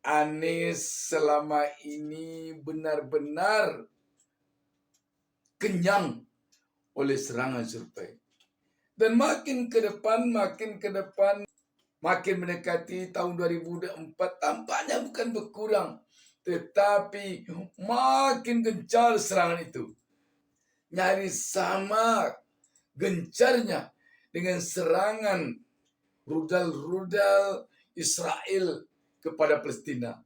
Anies selama ini benar-benar kenyang oleh serangan survei. Dan makin ke depan, makin mendekati tahun 2024, tampaknya bukan berkurang, tetapi makin gencar serangan itu. Nyaris sama gencarnya dengan serangan rudal-rudal Israel kepada Palestina.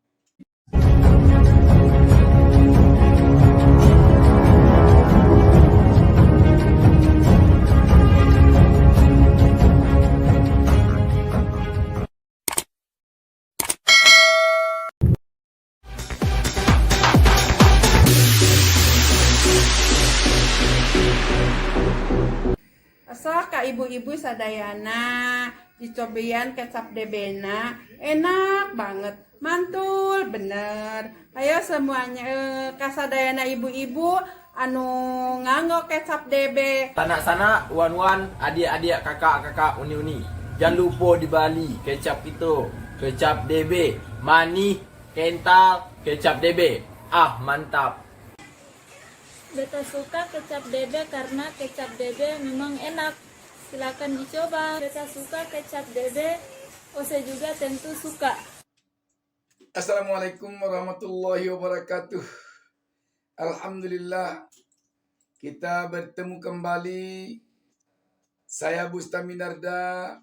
Asa ka ibu-ibu sadayana dicobian kecap debena enak banget, mantul bener. Ayo semuanya kasadayana ibu-ibu anu nganggo kecap debe. Sanak-sanak, wan-wan, adik-adik, kakak-kakak, uni-uni. Jangan lupa di Bali kecap itu, kecap DB, manis, kental, kecap DB. Ah, mantap. Beta suka kecap debe karena kecap debe memang enak. Silakan dicoba. Beta suka kecap debe. Ose juga tentu suka. Assalamualaikum warahmatullahi wabarakatuh. Alhamdulillah kita bertemu kembali. Saya Bustaminarda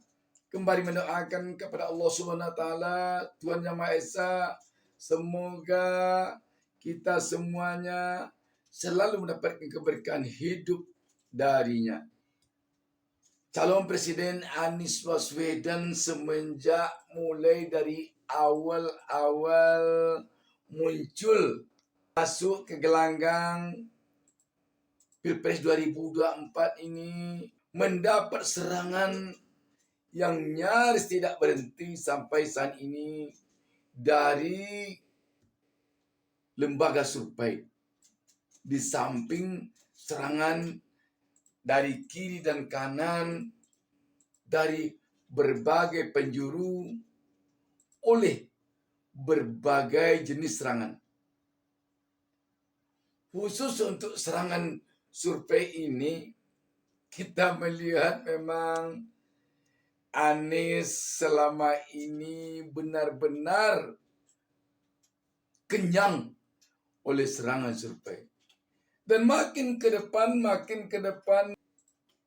kembali mendoakan kepada Allah Subhanahu wa taala, Tuhan Yang Maha Esa, semoga kita semuanya selalu mendapatkan keberkahan hidup darinya. Calon Presiden Anies Baswedan semenjak mulai dari awal muncul masuk ke gelanggang Pilpres 2024 ini mendapat serangan yang nyaris tidak berhenti sampai saat ini dari lembaga survei. Di samping serangan dari kiri dan kanan, dari berbagai penjuru, oleh berbagai jenis serangan. Khusus untuk serangan survei ini, kita melihat memang Anies selama ini benar-benar kenyang oleh serangan survei. Dan makin ke depan,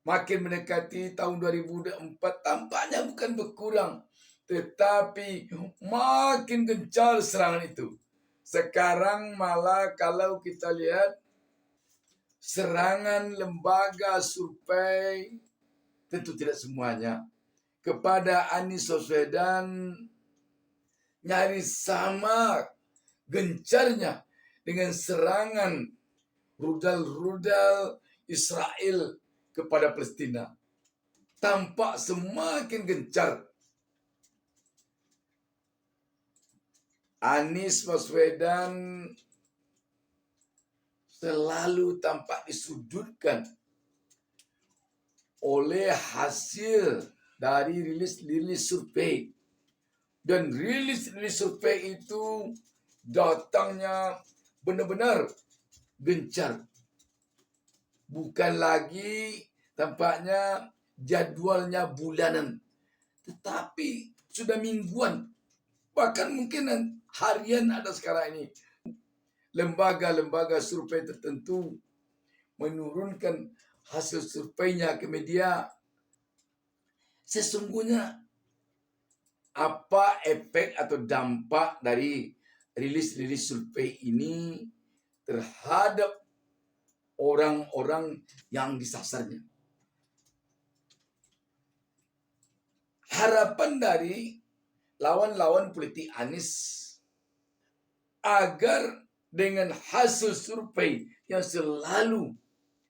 makin mendekati tahun 2024, tampaknya bukan berkurang, tetapi makin gencar serangan itu. Sekarang malah kalau kita lihat serangan lembaga survei, tentu tidak semuanya, kepada Anies Baswedan nyaris sama gencarnya dengan serangan rudal-rudal Israel kepada Palestina. Tampak semakin gencar. Anies Baswedan selalu tampak disudutkan oleh hasil dari rilis survei. Dan rilis survei itu datangnya benar-benar gencar. Bukan lagi tampaknya jadwalnya bulanan, tetapi sudah mingguan, bahkan mungkin harian ada sekarang ini. Lembaga-lembaga survei tertentu menurunkan hasil surveinya ke media. Sesungguhnya apa efek atau dampak dari rilis survei ini terhadap orang-orang yang disasarnya? Harapan dari lawan-lawan politik Anies agar dengan hasil survei yang selalu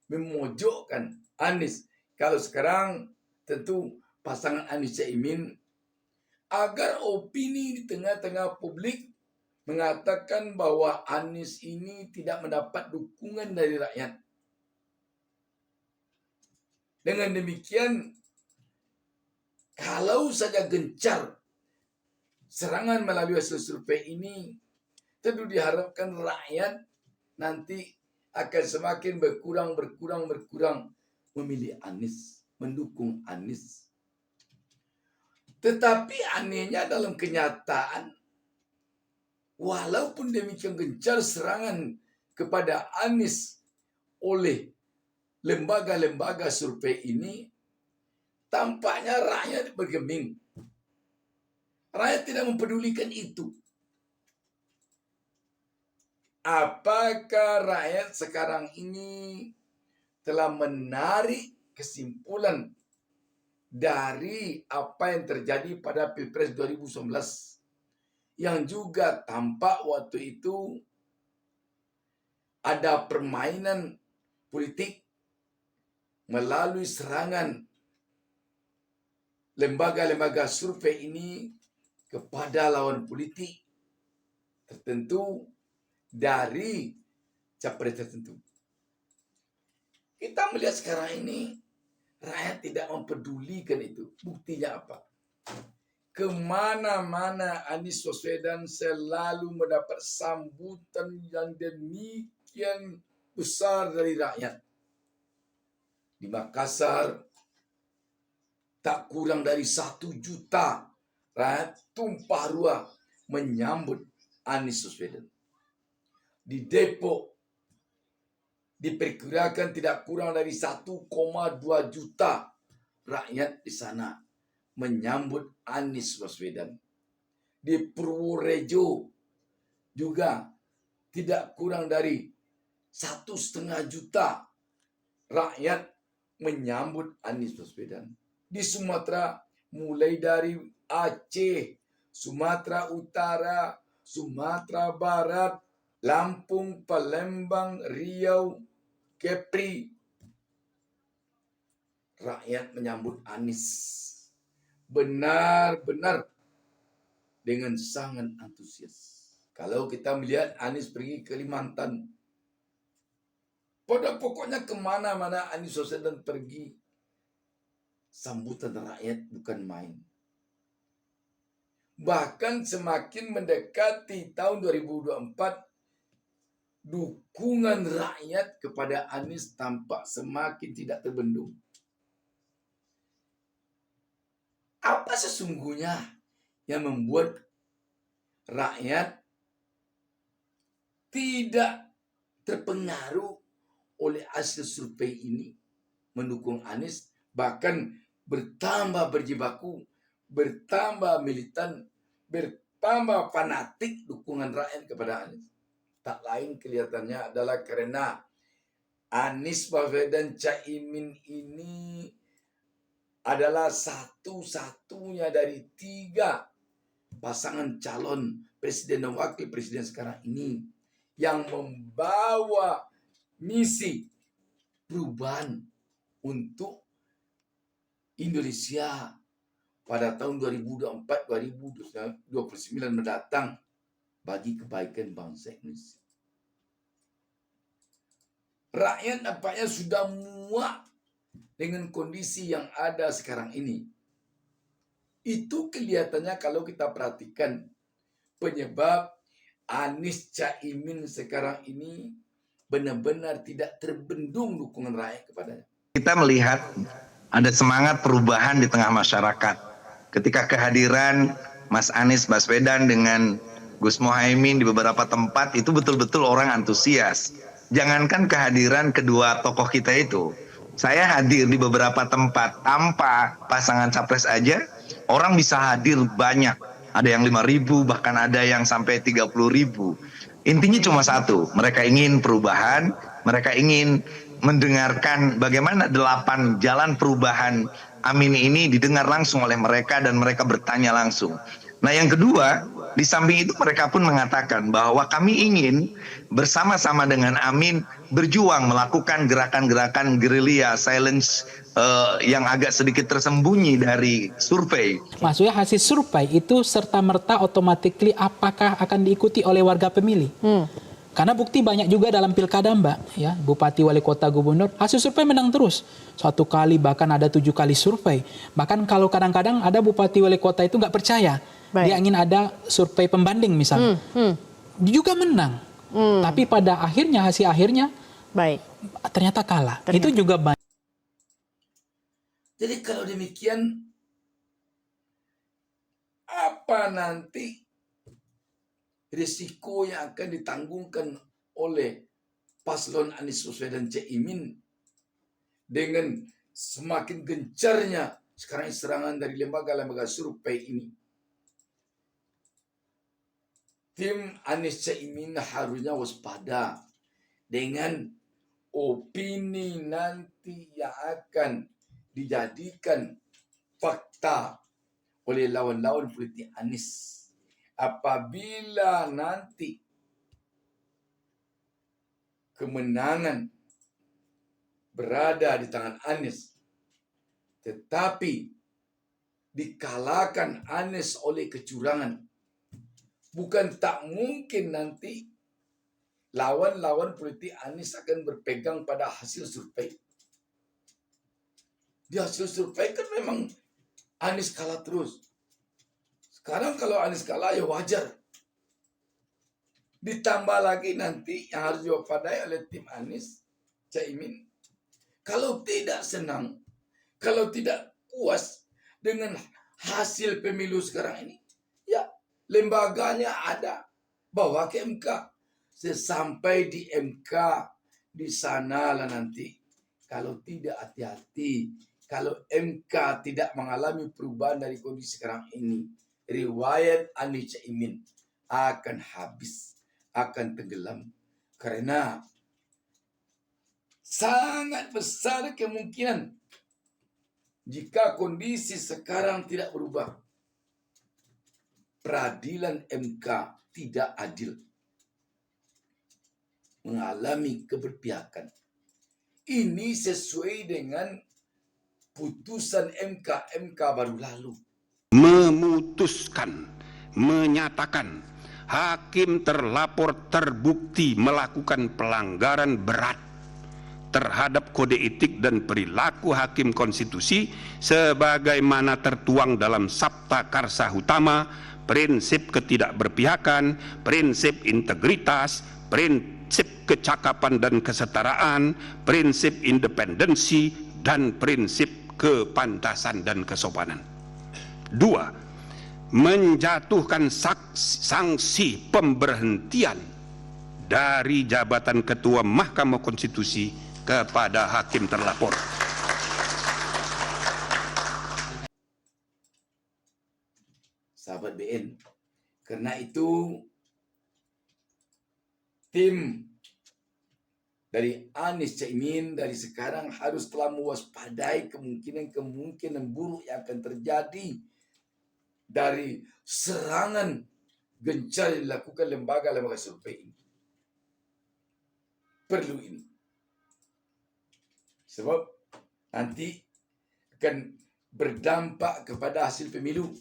memojokkan Anies, kalau sekarang tentu pasangan Anies Caimin, agar opini di tengah-tengah publik mengatakan bahwa Anies ini tidak mendapat dukungan dari rakyat. Dengan demikian, kalau saja gencar serangan melalui hasil survei ini, tentu diharapkan rakyat nanti akan semakin berkurang memilih Anies, mendukung Anies. Tetapi anehnya dalam kenyataan, walaupun demikian gencar serangan kepada Anies oleh lembaga-lembaga survei ini, tampaknya rakyat bergeming. Rakyat tidak mempedulikan itu. Apakah rakyat sekarang ini telah menarik kesimpulan dari apa yang terjadi pada Pilpres 2019 yang juga tampak waktu itu ada permainan politik melalui serangan lembaga-lembaga survei ini kepada lawan politik tertentu dari capres tertentu. Kita melihat sekarang ini rakyat tidak mempedulikan itu. Buktinya apa? Kemana-mana Anies Baswedan selalu mendapat sambutan yang demikian besar dari rakyat. Di Makassar tak kurang dari 1 juta rakyat tumpah ruah menyambut Anies Baswedan. Di Depok diperkirakan tidak kurang dari 1,2 juta rakyat di sana menyambut Anies Baswedan. Di Purworejo juga tidak kurang dari 1,5 juta rakyat menyambut Anies Baswedan. Di Sumatera, mulai dari Aceh, Sumatera Utara, Sumatera Barat, Lampung, Palembang, Riau, Kepri, rakyat menyambut Anies benar-benar dengan sangat antusias. Kalau kita melihat Anies pergi ke Kalimantan, pada pokoknya kemana-mana Anies Baswedan pergi, sambutan rakyat bukan main. Bahkan semakin mendekati tahun 2024, dukungan rakyat kepada Anies tampak semakin tidak terbendung. Apa sesungguhnya yang membuat rakyat tidak terpengaruh oleh hasil survei ini mendukung Anies, bahkan bertambah berjibaku, bertambah militan, bertambah fanatik dukungan rakyat kepada Anies? Tak lain kelihatannya adalah karena Anies Baswedan Caimin ini adalah satu-satunya dari 3 pasangan calon presiden dan wakil presiden sekarang ini yang membawa misi perubahan untuk Indonesia pada tahun 2024-2029 mendatang bagi kebaikan bangsa Indonesia. Rakyat nampaknya sudah muak dengan kondisi yang ada sekarang ini. Itu kelihatannya kalau kita perhatikan penyebab Anies Caimin sekarang ini benar-benar tidak terbendung dukungan rakyat kepadanya. Kita melihat ada semangat perubahan di tengah masyarakat. Ketika kehadiran Mas Anies Baswedan dengan Gus Muhaimin di beberapa tempat, itu betul-betul orang antusias. Jangankan kehadiran kedua tokoh kita itu, saya hadir di beberapa tempat tanpa pasangan capres aja, orang bisa hadir banyak. Ada yang 5.000, bahkan ada yang sampai 30.000. Intinya cuma satu, mereka ingin perubahan, mereka ingin mendengarkan bagaimana 8 jalan perubahan Amin ini didengar langsung oleh mereka dan mereka bertanya langsung. Nah yang kedua, di samping itu mereka pun mengatakan bahwa kami ingin bersama-sama dengan Amin berjuang melakukan gerakan-gerakan gerilya, silence yang agak sedikit tersembunyi dari survei. Maksudnya hasil survei itu serta-merta automatically apakah akan diikuti oleh warga pemilih? Karena bukti banyak juga dalam pilkada Mbak, ya, bupati, wali kota, gubernur, hasil survei menang terus. 1 kali, bahkan ada 7 kali survei. Bahkan kalau kadang-kadang ada bupati, wali kota itu nggak percaya. Baik. Dia ingin ada survei pembanding misalnya. Dia juga menang. Tapi pada akhirnya, hasil akhirnya Baik. ternyata kalah. Ternyata. Itu juga banyak. Jadi kalau demikian, apa nanti risiko yang akan ditanggungkan oleh paslon Anies Baswedan Caimin dengan semakin gencarnya sekarang serangan dari lembaga-lembaga survei ini? Tim Anies Caimin harusnya waspada dengan opini nanti yang akan dijadikan fakta oleh lawan-lawan politik Anies. Apabila nanti kemenangan berada di tangan Anies, tetapi dikalahkan Anies oleh kecurangan, bukan tak mungkin nanti lawan-lawan politik Anies akan berpegang pada hasil survei. Di hasil survei kan memang Anies kalah terus. Sekarang kalau Anies kalah ya wajar. Ditambah lagi nanti yang harus diwaspadai oleh tim Anies Caimin. Kalau tidak senang, kalau tidak puas dengan hasil pemilu sekarang ini, ya lembaganya ada, bawa ke MK. Sesampai di MK, di sanalah nanti. Kalau tidak hati-hati, kalau MK tidak mengalami perubahan dari kondisi sekarang ini, riwayat Anies Caimin akan habis, akan tenggelam. Karena sangat besar kemungkinan jika kondisi sekarang tidak berubah, peradilan MK tidak adil, mengalami keberpihakan. Ini sesuai dengan putusan MK baru lalu. Memutuskan, menyatakan hakim terlapor terbukti melakukan pelanggaran berat terhadap kode etik dan perilaku hakim konstitusi sebagaimana tertuang dalam Sabta Karsa Utama, prinsip ketidakberpihakan, prinsip integritas, prinsip kecakapan dan kesetaraan, prinsip independensi, dan prinsip kepantasan dan kesopanan. 2. Menjatuhkan sanksi pemberhentian dari jabatan Ketua Mahkamah Konstitusi kepada hakim terlapor. Sahabat BN, karena itu tim dari Anies Caimin dari sekarang harus telah mewaspadai kemungkinan buruk yang akan terjadi dari serangan gencar yang dilakukan lembaga-lembaga survei ini. Perlu ini. Sebab nanti akan berdampak kepada hasil pemilu.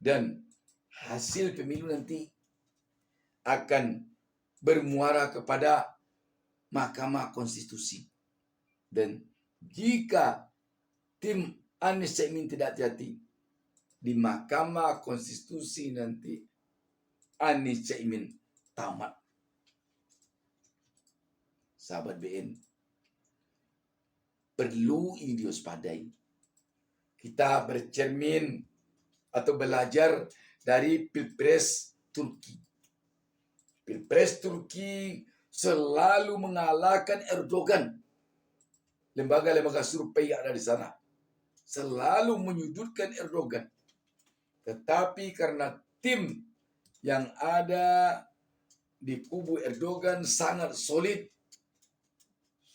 Dan hasil pemilu nanti akan bermuara kepada Mahkamah Konstitusi. Dan jika tim Anies Caimin tidak hati-hati, di Mahkamah Konstitusi nanti Anies Caimin tamat. Sahabat BN, perlu ini diwaspadai. Kita bercermin atau belajar dari Pilpres Turki. Pilpres Turki selalu mengalahkan Erdogan. Lembaga-lembaga survei yang ada di sana selalu menyudutkan Erdogan. Tetapi karena tim yang ada di kubu Erdogan sangat solid,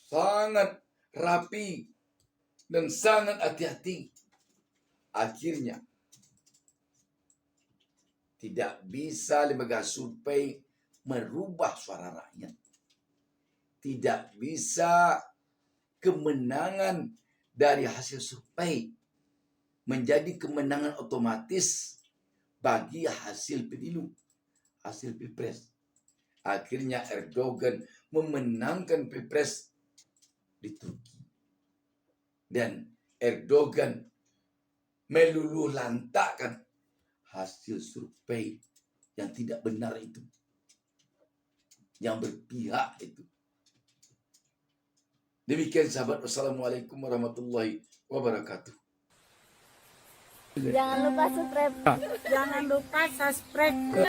sangat rapi, dan sangat hati-hati, akhirnya tidak bisa lembaga survei merubah suara rakyat. Tidak bisa kemenangan dari hasil survei menjadi kemenangan otomatis bagi hasil pemilu, hasil pilpres. Akhirnya Erdogan memenangkan pilpres di Turki. Dan Erdogan meluluh lantakkan hasil survei yang tidak benar itu, yang berpihak itu. Demikian sahabat, wassalamualaikum warahmatullahi wabarakatuh. Jangan lupa subscribe. Jangan lupa subscribe.